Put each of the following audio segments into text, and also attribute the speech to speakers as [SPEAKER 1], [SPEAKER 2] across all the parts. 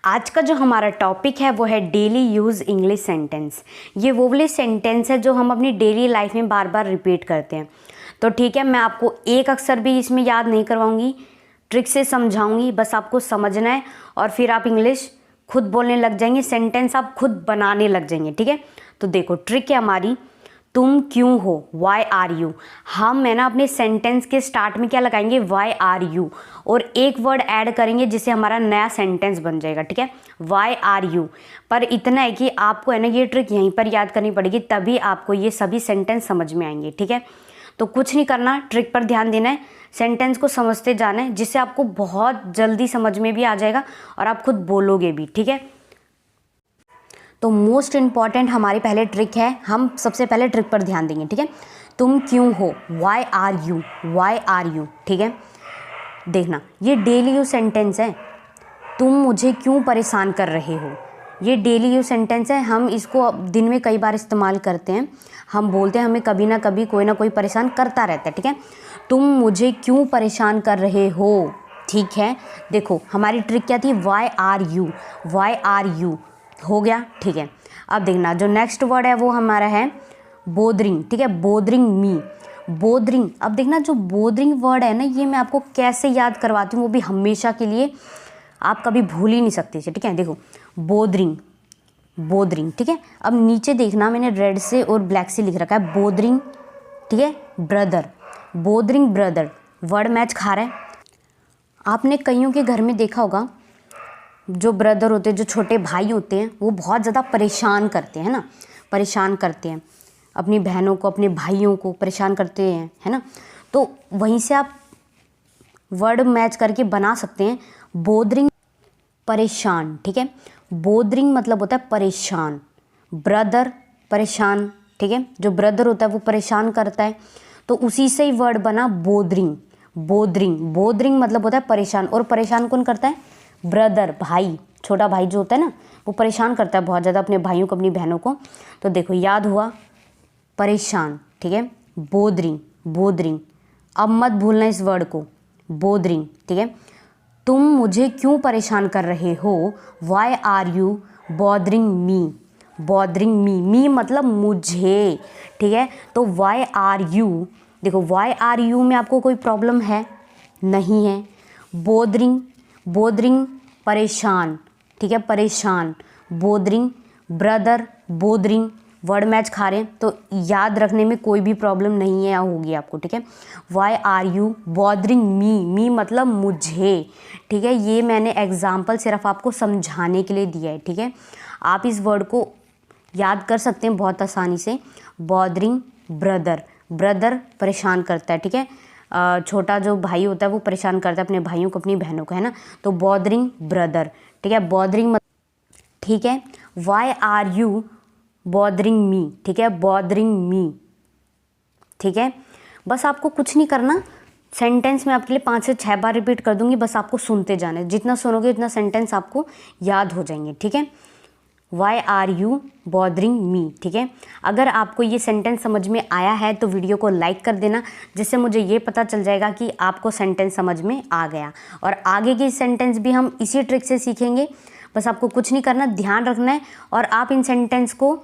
[SPEAKER 1] आज का जो हमारा टॉपिक है वो है डेली यूज़ इंग्लिश सेंटेंस। ये वो वाले सेंटेंस है जो हम अपनी डेली लाइफ में बार बार रिपीट करते हैं। तो ठीक है, मैं आपको एक अक्षर भी इसमें याद नहीं करवाऊंगी, ट्रिक से समझाऊंगी, बस आपको समझना है और फिर आप इंग्लिश खुद बोलने लग जाएंगे, सेंटेंस आप खुद बनाने लग जाएंगे। ठीक है, तो देखो ट्रिक है हमारी, तुम क्यों हो, वाई आर यू। हम है ना अपने सेंटेंस के स्टार्ट में क्या लगाएंगे, वाई आर यू, और एक वर्ड ऐड करेंगे जिससे हमारा नया सेंटेंस बन जाएगा। ठीक है, वाई आर यू। पर इतना है कि आपको है ना ये ट्रिक यहीं पर याद करनी पड़ेगी, तभी आपको ये सभी सेंटेंस समझ में आएंगे। ठीक है, तो कुछ नहीं करना, ट्रिक पर ध्यान देना है, सेंटेंस को समझते जाना है, जिससे आपको बहुत जल्दी समझ में भी आ जाएगा और आप खुद बोलोगे भी। ठीक है, तो मोस्ट इम्पॉर्टेंट हमारी पहले ट्रिक है, हम सबसे पहले ट्रिक पर ध्यान देंगे। ठीक है, तुम क्यों हो, why are you, why are you. ठीक है, देखना ये डेली यूज सेंटेंस है, तुम मुझे क्यों परेशान कर रहे हो, ये डेली यूज सेंटेंस है। हम इसको दिन में कई बार इस्तेमाल करते हैं, हम बोलते हैं हमें कभी ना कभी कोई ना कोई परेशान करता रहता है। ठीक है, तुम मुझे क्यों परेशान कर रहे हो। ठीक है, देखो हमारी ट्रिक क्या थी, why are you, why are you हो गया। ठीक है, अब देखना जो नेक्स्ट वर्ड है वो हमारा है बोदरिंग। ठीक है, बोदरिंग मी, बोदरिंग। अब देखना जो बोदरिंग वर्ड है ना, ये मैं आपको कैसे याद करवाती हूँ, वो भी हमेशा के लिए, आप कभी भूल ही नहीं सकते इसे। ठीक है, देखो बोदरिंग, बोदरिंग। ठीक है, अब नीचे देखना मैंने रेड से और ब्लैक से लिख रखा है बोदरिंग। ठीक है, brother, bothering brother, word match खा रहा है। आपने कईयों के घर में देखा होगा, जो ब्रदर होते हैं, जो छोटे भाई होते हैं, वो बहुत ज़्यादा परेशान करते हैं ना, परेशान करते हैं अपनी बहनों को, अपने भाइयों को परेशान करते हैं, है ना। तो वहीं से आप वर्ड मैच करके बना सकते हैं बोदरिंग, परेशान। ठीक है, बोदरिंग मतलब होता है परेशान, ब्रदर परेशान। ठीक है, जो ब्रदर होता है वो परेशान करता है, तो उसी से ही वर्ड बना बोदरिंग, बोदरिंग। बोदरिंग मतलब होता है परेशान, और परेशान कौन करता है, ब्रदर, भाई, छोटा भाई जो होता है ना, वो परेशान करता है बहुत ज़्यादा अपने भाइयों को, अपनी बहनों को। तो देखो याद हुआ परेशान। ठीक है, बोदरिंग, बोदरिंग। अब मत भूलना इस वर्ड को, बोदरिंग। ठीक है, तुम मुझे क्यों परेशान कर रहे हो, why are you bothering me, bothering me, me मतलब मुझे। ठीक है, तो वाई आर यू, देखो वाई आर यू में आपको कोई प्रॉब्लम है, नहीं है। बोदरिंग, बोदरिंग परेशान। ठीक है, परेशान, bothering brother, bothering, word match खा रहे हैं, तो याद रखने में कोई भी प्रॉब्लम नहीं है, होगी आपको। ठीक है, why are you bothering me, me मतलब मुझे। ठीक है, ये मैंने एग्जाम्पल सिर्फ आपको समझाने के लिए दिया है। ठीक है, आप इस वर्ड को याद कर सकते हैं बहुत आसानी से, बॉदरिंग ब्रदर, ब्रदर परेशान करता है। ठीक है, छोटा जो भाई होता है वो परेशान करता है अपने भाइयों को, अपनी बहनों को, है ना, तो बॉदरिंग ब्रदर। ठीक है, बॉदरिंग। ठीक है, why are you bothering me. ठीक है, बॉदरिंग मी। ठीक है, बस आपको कुछ नहीं करना, सेंटेंस में आपके लिए 5 से 6 बार रिपीट कर दूंगी, बस आपको सुनते जाना है, जितना सुनोगे उतना सेंटेंस आपको याद हो जाएंगे। ठीक है, why are you bothering me. ठीक है, अगर आपको ये सेंटेंस समझ में आया है तो वीडियो को लाइक कर देना, जिससे मुझे ये पता चल जाएगा कि आपको सेंटेंस समझ में आ गया। और आगे की सेंटेंस भी हम इसी ट्रिक से सीखेंगे, बस आपको कुछ नहीं करना, ध्यान रखना है, और आप इन सेंटेंस को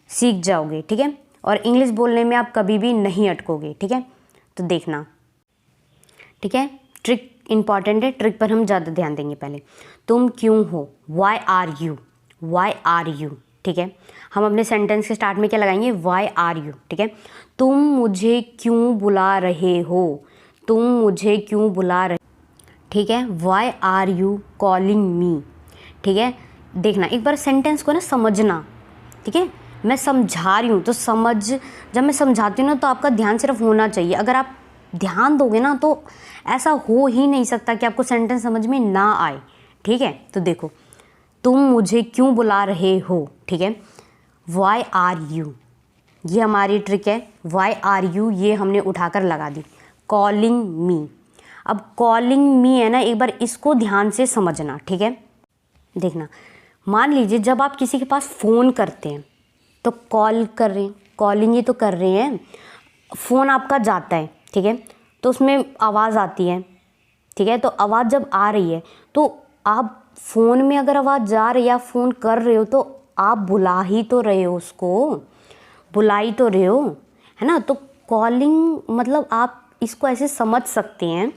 [SPEAKER 1] सीख जाओगे। ठीक है, और इंग्लिश बोलने में आप कभी भी नहीं अटकोगे। ठीक है, तो देखना। ठीक है, ट्रिक इंपॉर्टेंट है, ट्रिक पर हम ज़्यादा ध्यान देंगे। पहले तुम क्यों हो, why are you, why are you. ठीक है, हम अपने सेंटेंस के स्टार्ट में क्या लगाएंगे, वाई आर यू। ठीक है, तुम मुझे क्यों बुला रहे हो, तुम मुझे क्यों बुला रहे। ठीक है, why are you calling me. ठीक है, देखना एक बार सेंटेंस को ना समझना। ठीक है, मैं समझा रही हूँ तो समझ, जब मैं समझाती हूँ ना तो आपका ध्यान सिर्फ होना चाहिए, अगर आप ध्यान दोगे ना तो ऐसा हो ही नहीं सकता कि आपको सेंटेंस समझ में ना आए। ठीक है, तो देखो तुम मुझे क्यों बुला रहे हो। ठीक है, वाई आर यू, ये हमारी ट्रिक है, वाई आर यू ये हमने उठाकर लगा दी, कॉलिंग मी। अब कॉलिंग मी है ना, एक बार इसको ध्यान से समझना। ठीक है, देखना मान लीजिए जब आप किसी के पास फ़ोन करते हैं तो कॉल कर रहे हैं, कॉलिंग ही तो कर रहे हैं, फ़ोन आपका जाता है। ठीक है, तो उसमें आवाज़ आती है। ठीक है, तो आवाज़ जब आ रही है तो आप फ़ोन में अगर आवाज़ जा रही है, आप फ़ोन कर रहे हो, तो आप बुला ही तो रहे हो, उसको बुला ही तो रहे हो, है ना। तो कॉलिंग मतलब आप इसको ऐसे समझ सकते हैं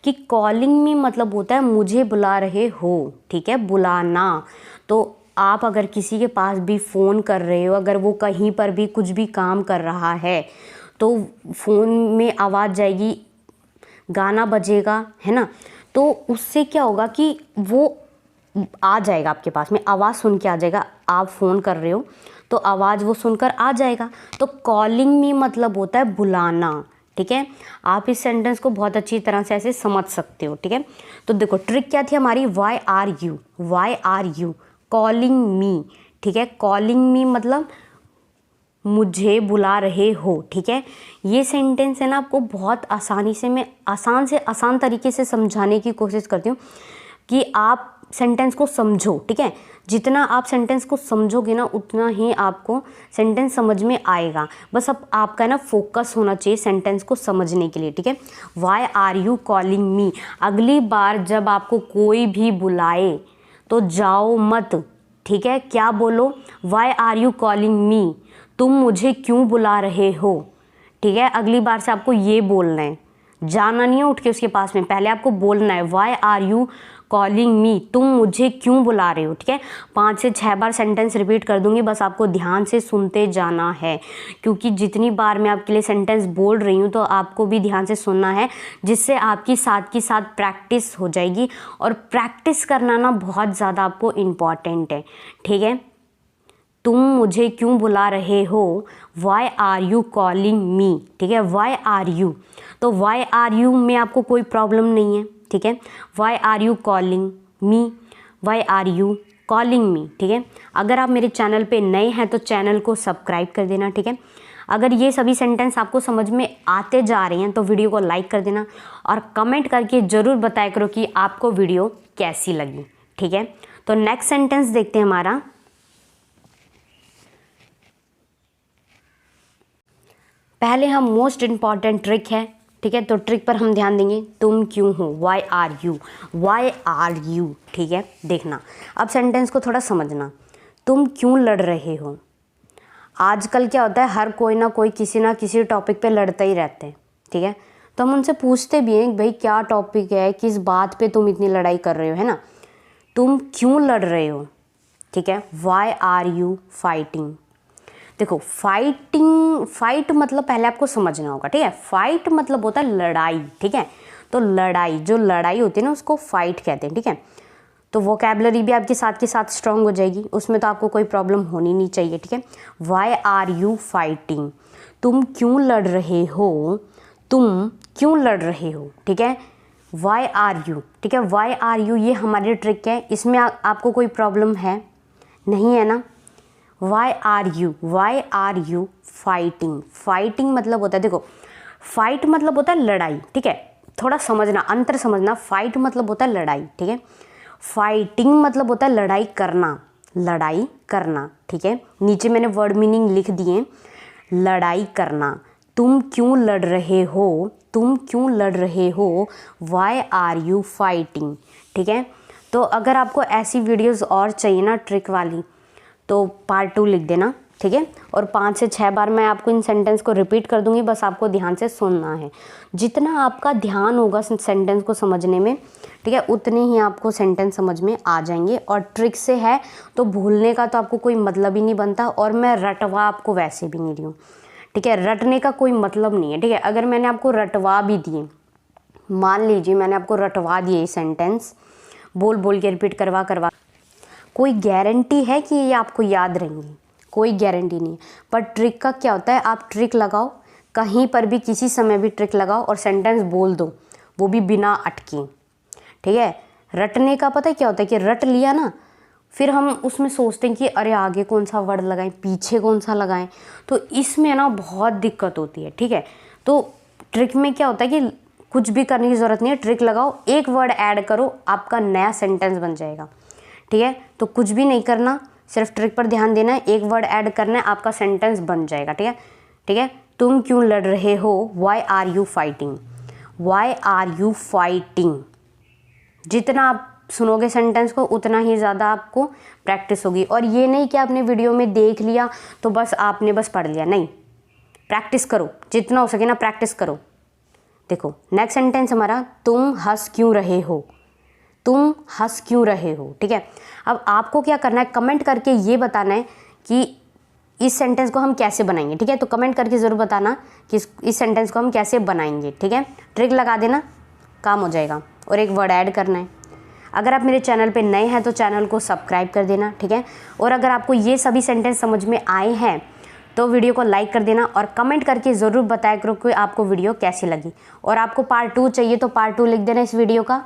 [SPEAKER 1] कि कॉलिंग में मतलब होता है मुझे बुला रहे हो, ठीक है, बुलाना। तो आप अगर किसी के पास भी फ़ोन कर रहे हो, अगर वो कहीं पर भी कुछ भी काम कर रहा है, तो फ़ोन में आवाज़ जाएगी, गाना बजेगा, है ना। तो उससे क्या होगा कि वो आ जाएगा आपके पास में, आवाज़ सुन के आ जाएगा। आप फ़ोन कर रहे हो तो आवाज़ वो सुनकर आ जाएगा। तो कॉलिंग में मतलब होता है बुलाना, ठीक है। आप इस सेंटेंस को बहुत अच्छी तरह से ऐसे समझ सकते हो, ठीक है। तो देखो ट्रिक क्या थी हमारी, why are you calling me, ठीक है। कॉलिंग मी मतलब मुझे बुला रहे हो, ठीक है। ये सेंटेंस है ना, आपको बहुत आसानी से, मैं आसान से आसान तरीके से समझाने की कोशिश करती हूँ कि आप सेंटेंस को समझो, ठीक है। जितना आप सेंटेंस को समझोगे ना, उतना ही आपको सेंटेंस समझ में आएगा। बस अब आपका ना फोकस होना चाहिए सेंटेंस को समझने के लिए, ठीक है। Why are you calling me, अगली बार जब आपको कोई भी बुलाए तो जाओ मत, ठीक है। क्या बोलो, why are you calling me, तुम मुझे क्यों बुला रहे हो, ठीक है। अगली बार से आपको ये बोलना है, जाना नहीं है उठ के उसके पास में, पहले आपको बोलना है why are you calling me, तुम मुझे क्यों बुला रहे हो, ठीक है। 5 से 6 बार सेंटेंस रिपीट कर दूंगी, बस आपको ध्यान से सुनते जाना है, क्योंकि जितनी बार मैं आपके लिए सेंटेंस बोल रही हूँ तो आपको भी ध्यान से सुनना है, जिससे आपकी साथ की साथ प्रैक्टिस हो जाएगी। और प्रैक्टिस करना ना बहुत ज़्यादा आपको इम्पॉर्टेंट है, ठीक है। तुम मुझे क्यों बुला रहे हो, why are you calling me, ठीक है। वाई आर यू, तो वाई आर यू में आपको कोई प्रॉब्लम नहीं है, ठीक है। Why are you calling me, why are you calling me, ठीक है। अगर आप मेरे चैनल पे नए हैं तो चैनल को सब्सक्राइब कर देना, ठीक है। अगर ये सभी सेंटेंस आपको समझ में आते जा रहे हैं तो वीडियो को लाइक कर देना और कमेंट करके ज़रूर बताया करो कि आपको वीडियो कैसी लगी, ठीक है। तो नेक्स्ट सेंटेंस देखते हैं हमारा। पहले हम मोस्ट इम्पॉर्टेंट ट्रिक है, ठीक है। तो ट्रिक पर हम ध्यान देंगे, तुम क्यों हो, वाई आर यू, ठीक है। देखना अब सेंटेंस को थोड़ा समझना, तुम क्यों लड़ रहे हो। आजकल क्या होता है, हर कोई ना कोई किसी ना किसी टॉपिक पे लड़ते ही रहते हैं, ठीक है। तो हम उनसे पूछते भी हैं भाई क्या टॉपिक है, किस बात पे तुम इतनी लड़ाई कर रहे हो, है ना। तुम क्यों लड़ रहे हो, ठीक है। Why are you fighting. देखो फाइट मतलब पहले आपको समझना होगा, ठीक है। फाइट मतलब होता है लड़ाई, ठीक है। तो लड़ाई, जो लड़ाई होती है ना उसको फाइट कहते हैं, ठीक है। तो वोकैबुलरी भी आपके साथ के साथ स्ट्रांग हो जाएगी, उसमें तो आपको कोई प्रॉब्लम होनी नहीं चाहिए, ठीक है। वाई आर यू फाइटिंग, तुम क्यों लड़ रहे हो, तुम क्यों लड़ रहे हो, ठीक है। वाई आर यू, ठीक है। वाई आर यू ये हमारी ट्रिक है, इसमें आपको कोई प्रॉब्लम है नहीं, है ना। Why are you fighting, fighting मतलब होता है, देखो फाइट मतलब होता है लड़ाई, ठीक है। थोड़ा समझना, अंतर समझना, फाइट मतलब होता है लड़ाई, ठीक है। फाइटिंग मतलब होता है लड़ाई करना, ठीक है। नीचे मैंने वर्ड मीनिंग लिख दिए, लड़ाई करना। तुम क्यों लड़ रहे हो, वाई आर यू फाइटिंग, ठीक है। तो अगर आपको ऐसी वीडियोस और चाहिए ना ट्रिक वाली, तो पार्ट 2 लिख देना, ठीक है। और 5 से 6 बार मैं आपको इन सेंटेंस को रिपीट कर दूंगी, बस आपको ध्यान से सुनना है। जितना आपका ध्यान होगा सेंटेंस को समझने में, ठीक है, उतने ही आपको सेंटेंस समझ में आ जाएंगे। और ट्रिक से है तो भूलने का तो आपको कोई मतलब ही नहीं बनता, और मैं रटवा आपको वैसे भी नहीं रही हूँ, ठीक है। रटने का कोई मतलब नहीं है, ठीक है। अगर मैंने आपको रटवा भी दिए, मान लीजिए मैंने आपको रटवा दिए सेंटेंस, बोल के रिपीट करवा, कोई गारंटी है कि ये आपको याद रहेंगी, कोई गारंटी नहीं है। पर ट्रिक का क्या होता है, आप ट्रिक लगाओ, कहीं पर भी किसी समय भी ट्रिक लगाओ और सेंटेंस बोल दो, वो भी बिना अटके, ठीक है। रटने का पता है क्या होता है कि रट लिया ना, फिर हम उसमें सोचते हैं कि अरे आगे कौन सा वर्ड लगाएं, पीछे कौन सा लगाएं, तो इसमें ना बहुत दिक्कत होती है, ठीक है। तो ट्रिक में क्या होता है कि कुछ भी करने की ज़रूरत नहीं है, ट्रिक लगाओ, एक वर्ड ऐड करो, आपका नया सेंटेंस बन जाएगा, ठीक है। तो कुछ भी नहीं करना, सिर्फ ट्रिक पर ध्यान देना है, एक वर्ड ऐड करना है, आपका सेंटेंस बन जाएगा, ठीक है, ठीक है। तुम क्यों लड़ रहे हो, वाई आर यू फाइटिंग, जितना आप सुनोगे सेंटेंस को उतना ही ज़्यादा आपको प्रैक्टिस होगी। और ये नहीं कि आपने वीडियो में देख लिया तो बस आपने बस पढ़ लिया, नहीं, प्रैक्टिस करो, जितना हो सके ना प्रैक्टिस करो। देखो नेक्स्ट सेंटेंस हमारा, तुम हंस क्यों रहे हो, तुम हंस क्यों रहे हो। ठीक है, अब आपको क्या करना है, कमेंट करके ये बताना है कि इस सेंटेंस को हम कैसे बनाएंगे। ठीक है, तो कमेंट करके ज़रूर बताना कि इस सेंटेंस को हम कैसे बनाएंगे। ठीक है, ट्रिक लगा देना, काम हो जाएगा। और एक वर्ड ऐड करना है। अगर आप मेरे चैनल पे नए हैं तो चैनल को सब्सक्राइब कर देना। ठीक है, और अगर आपको ये सभी सेंटेंस समझ में आए हैं तो वीडियो को लाइक कर देना और कमेंट करके ज़रूर बताया करो कि आपको वीडियो कैसी लगी। और आपको पार्ट 2 चाहिए तो पार्ट 2 लिख देना इस वीडियो का।